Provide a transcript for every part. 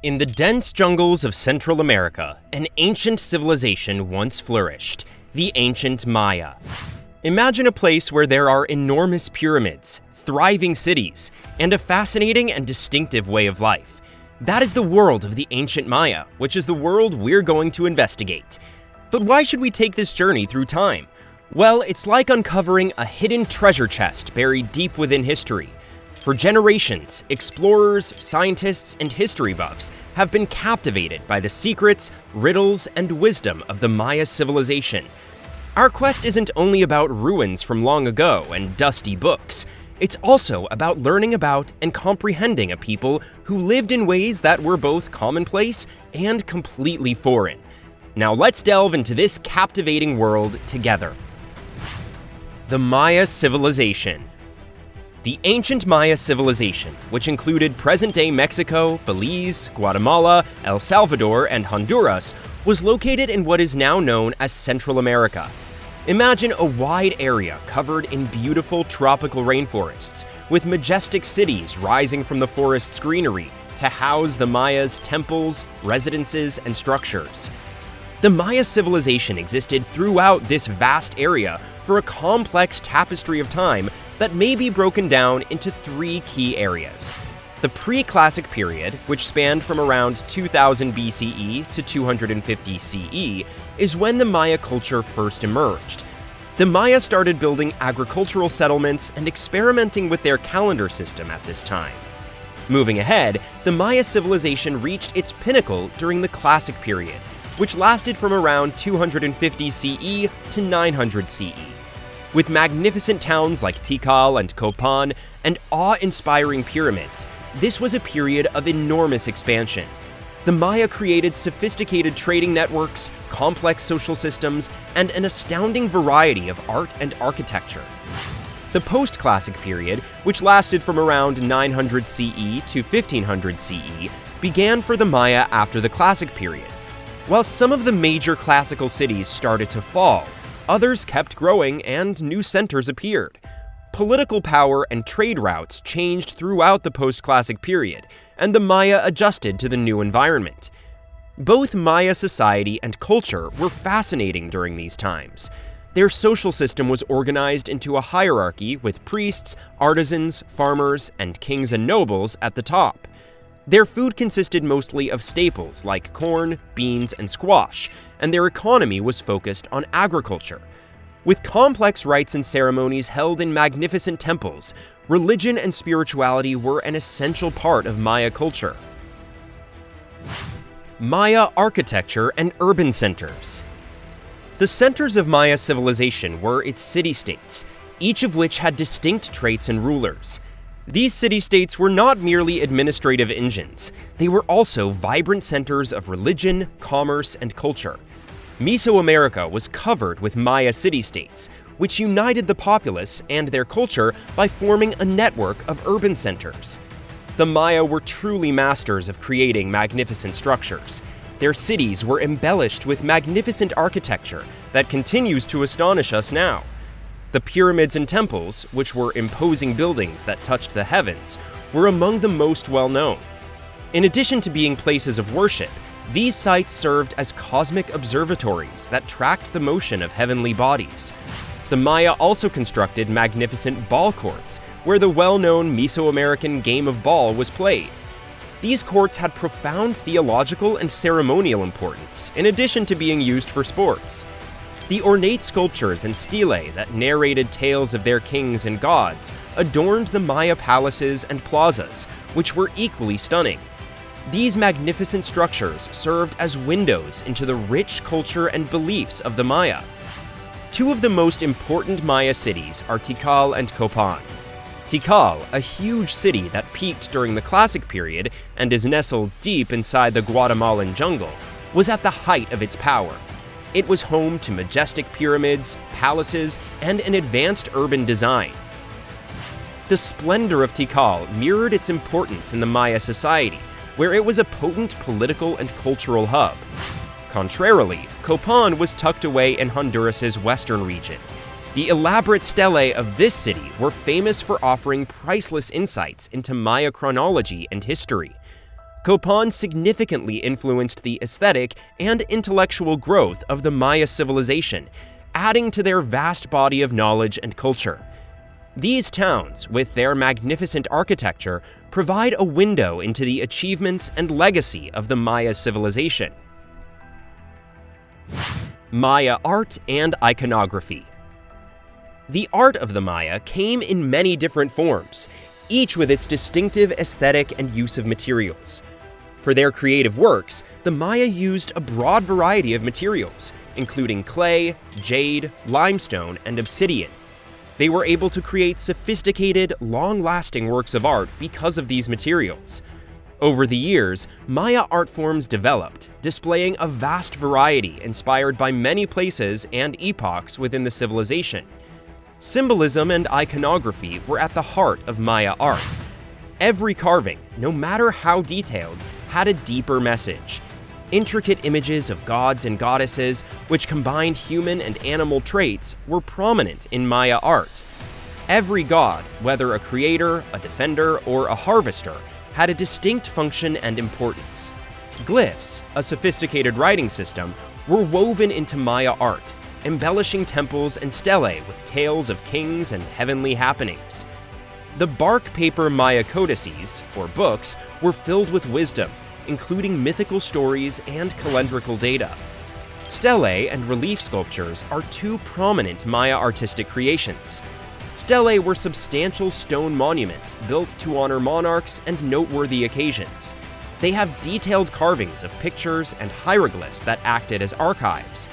In the dense jungles of Central America, an ancient civilization once flourished, the ancient Maya. Imagine a place where there are enormous pyramids, thriving cities, and a fascinating and distinctive way of life. That is the world of the ancient Maya, which is the world we're going to investigate. But why should we take this journey through time? Well, it's like uncovering a hidden treasure chest buried deep within history. For generations, explorers, scientists, and history buffs have been captivated by the secrets, riddles, and wisdom of the Maya civilization. Our quest isn't only about ruins from long ago and dusty books. It's also about learning about and comprehending a people who lived in ways that were both commonplace and completely foreign. Now let's delve into this captivating world together. The Maya civilization. The ancient Maya civilization, which included present-day Mexico, Belize, Guatemala, El Salvador, and Honduras, was located in what is now known as Central America. Imagine a wide area covered in beautiful tropical rainforests, with majestic cities rising from the forest's greenery to house the Mayas' temples, residences, and structures. The Maya civilization existed throughout this vast area for a complex tapestry of time that may be broken down into three key areas. The pre-classic period, which spanned from around 2000 BCE to 250 CE, is when the Maya culture first emerged. The Maya started building agricultural settlements and experimenting with their calendar system at this time. Moving ahead, the Maya civilization reached its pinnacle during the Classic period, which lasted from around 250 CE to 900 CE. With magnificent towns like Tikal and Copan and awe-inspiring pyramids, this was a period of enormous expansion. The Maya created sophisticated trading networks, complex social systems, and an astounding variety of art and architecture. The post-classic period, which lasted from around 900 CE to 1500 CE, began for the Maya after the Classic period. While some of the major classical cities started to fall, others kept growing and new centers appeared. Political power and trade routes changed throughout the post-classic period, and the Maya adjusted to the new environment. Both Maya society and culture were fascinating during these times. Their social system was organized into a hierarchy with priests, artisans, farmers, and kings and nobles at the top. Their food consisted mostly of staples like corn, beans, and squash, and their economy was focused on agriculture. With complex rites and ceremonies held in magnificent temples, religion and spirituality were an essential part of Maya culture. Maya architecture and urban centers. The centers of Maya civilization were its city-states, each of which had distinct traits and rulers. These city-states were not merely administrative engines, they were also vibrant centers of religion, commerce, and culture. Mesoamerica was covered with Maya city-states, which united the populace and their culture by forming a network of urban centers. The Maya were truly masters of creating magnificent structures. Their cities were embellished with magnificent architecture that continues to astonish us now. The pyramids and temples, which were imposing buildings that touched the heavens, were among the most well-known. In addition to being places of worship, these sites served as cosmic observatories that tracked the motion of heavenly bodies. The Maya also constructed magnificent ball courts, where the well-known Mesoamerican game of ball was played. These courts had profound theological and ceremonial importance, in addition to being used for sports. The ornate sculptures and stelae that narrated tales of their kings and gods adorned the Maya palaces and plazas, which were equally stunning. These magnificent structures served as windows into the rich culture and beliefs of the Maya. Two of the most important Maya cities are Tikal and Copan. Tikal, a huge city that peaked during the Classic period and is nestled deep inside the Guatemalan jungle, was at the height of its power. It was home to majestic pyramids, palaces, and an advanced urban design. The splendor of Tikal mirrored its importance in the Maya society, where it was a potent political and cultural hub. Contrarily, Copan was tucked away in Honduras's western region. The elaborate stelae of this city were famous for offering priceless insights into Maya chronology and history. Copan significantly influenced the aesthetic and intellectual growth of the Maya civilization, adding to their vast body of knowledge and culture. These towns, with their magnificent architecture, provide a window into the achievements and legacy of the Maya civilization. Maya art and iconography. The art of the Maya came in many different forms, each with its distinctive aesthetic and use of materials. For their creative works, the Maya used a broad variety of materials, including clay, jade, limestone, and obsidian. They were able to create sophisticated, long-lasting works of art because of these materials. Over the years, Maya art forms developed, displaying a vast variety inspired by many places and epochs within the civilization. Symbolism and iconography were at the heart of Maya art. Every carving, no matter how detailed, had a deeper message. Intricate images of gods and goddesses, which combined human and animal traits, were prominent in Maya art. Every god, whether a creator, a defender, or a harvester, had a distinct function and importance. Glyphs, a sophisticated writing system, were woven into Maya art, embellishing temples and stelae with tales of kings and heavenly happenings. The bark paper Maya codices, or books, were filled with wisdom, including mythical stories and calendrical data. Stelae and relief sculptures are two prominent Maya artistic creations. Stelae were substantial stone monuments built to honor monarchs and noteworthy occasions. They have detailed carvings of pictures and hieroglyphs that acted as archives.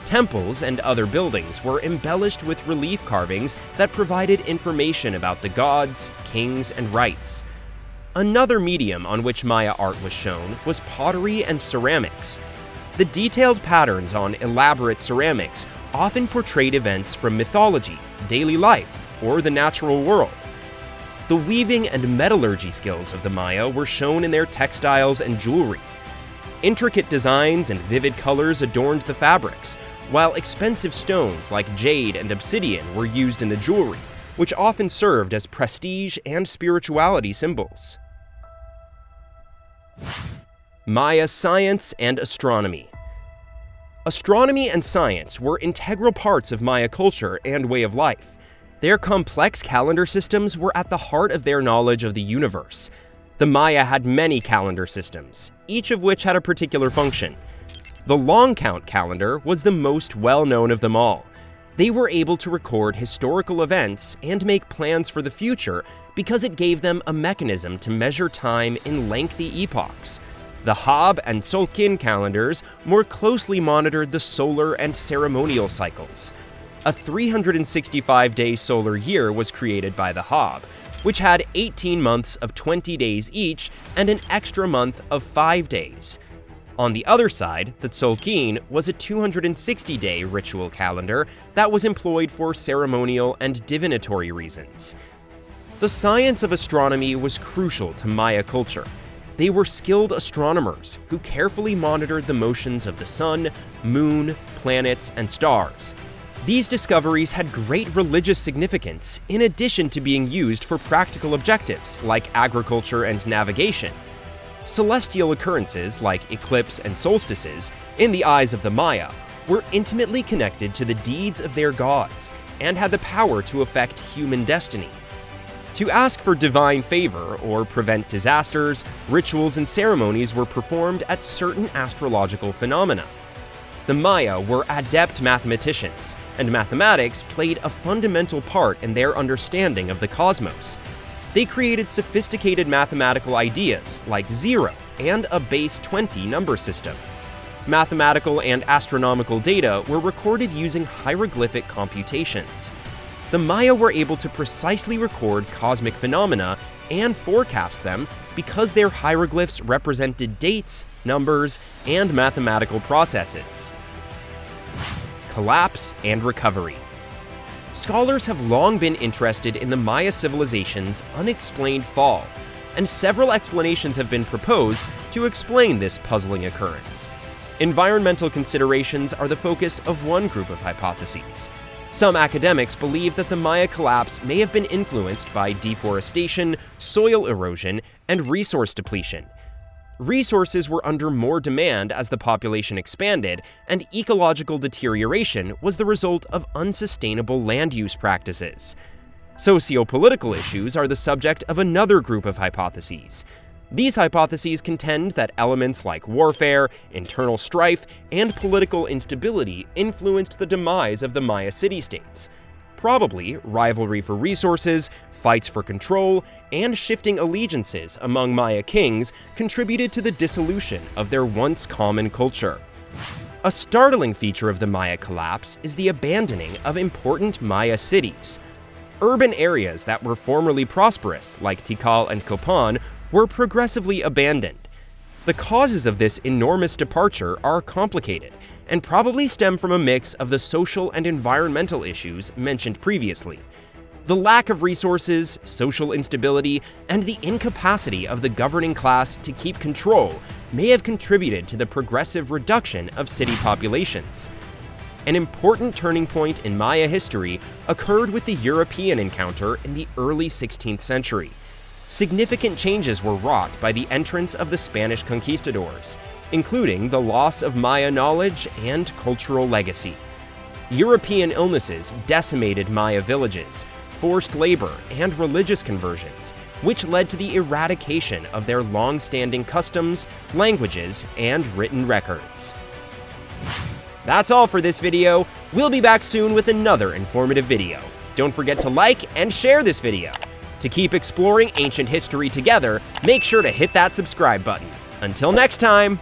Temples and other buildings were embellished with relief carvings that provided information about the gods, kings, and rites. Another medium on which Maya art was shown was pottery and ceramics. The detailed patterns on elaborate ceramics often portrayed events from mythology, daily life, or the natural world. The weaving and metallurgy skills of the Maya were shown in their textiles and jewelry. Intricate designs and vivid colors adorned the fabrics, while expensive stones like jade and obsidian were used in the jewelry, which often served as prestige and spirituality symbols. Maya science and astronomy. Astronomy and science were integral parts of Maya culture and way of life. Their complex calendar systems were at the heart of their knowledge of the universe. The Maya had many calendar systems, each of which had a particular function. The long count calendar was the most well-known of them all. They were able to record historical events and make plans for the future because it gave them a mechanism to measure time in lengthy epochs. The Hab and Tzolk'in calendars more closely monitored the solar and ceremonial cycles. A 365-day solar year was created by the Hab, which had 18 months of 20 days each and an extra month of 5 days. On the other side, the Tzolk'in was a 260-day ritual calendar that was employed for ceremonial and divinatory reasons. The science of astronomy was crucial to Maya culture. They were skilled astronomers who carefully monitored the motions of the sun, moon, planets, and stars. These discoveries had great religious significance in addition to being used for practical objectives like agriculture and navigation. Celestial occurrences like eclipse and solstices, in the eyes of the Maya, were intimately connected to the deeds of their gods and had the power to affect human destiny. To ask for divine favor or prevent disasters, rituals and ceremonies were performed at certain astrological phenomena. The Maya were adept mathematicians, and mathematics played a fundamental part in their understanding of the cosmos. They created sophisticated mathematical ideas like zero and a base 20 number system. Mathematical and astronomical data were recorded using hieroglyphic computations. The Maya were able to precisely record cosmic phenomena and forecast them because their hieroglyphs represented dates, numbers, and mathematical processes. Collapse and recovery. Scholars have long been interested in the Maya civilization's unexplained fall, and several explanations have been proposed to explain this puzzling occurrence. Environmental considerations are the focus of one group of hypotheses. Some academics believe that the Maya collapse may have been influenced by deforestation, soil erosion, and resource depletion. Resources were under more demand as the population expanded, and ecological deterioration was the result of unsustainable land use practices. Sociopolitical issues are the subject of another group of hypotheses. These hypotheses contend that elements like warfare, internal strife, and political instability influenced the demise of the Maya city-states. Probably, rivalry for resources, fights for control, and shifting allegiances among Maya kings contributed to the dissolution of their once common culture. A startling feature of the Maya collapse is the abandoning of important Maya cities. Urban areas that were formerly prosperous, like Tikal and Copan, were progressively abandoned. The causes of this enormous departure are complicated, and probably stem from a mix of the social and environmental issues mentioned previously. The lack of resources, social instability, and the incapacity of the governing class to keep control may have contributed to the progressive reduction of city populations. An important turning point in Maya history occurred with the European encounter in the early 16th century. Significant changes were wrought by the entrance of the Spanish conquistadors, including the loss of Maya knowledge and cultural legacy. European illnesses decimated Maya villages, forced labor, and religious conversions, which led to the eradication of their long-standing customs, languages, and written records. That's all for this video. We'll be back soon with another informative video. Don't forget to like and share this video. To keep exploring ancient history together, make sure to hit that subscribe button. Until next time!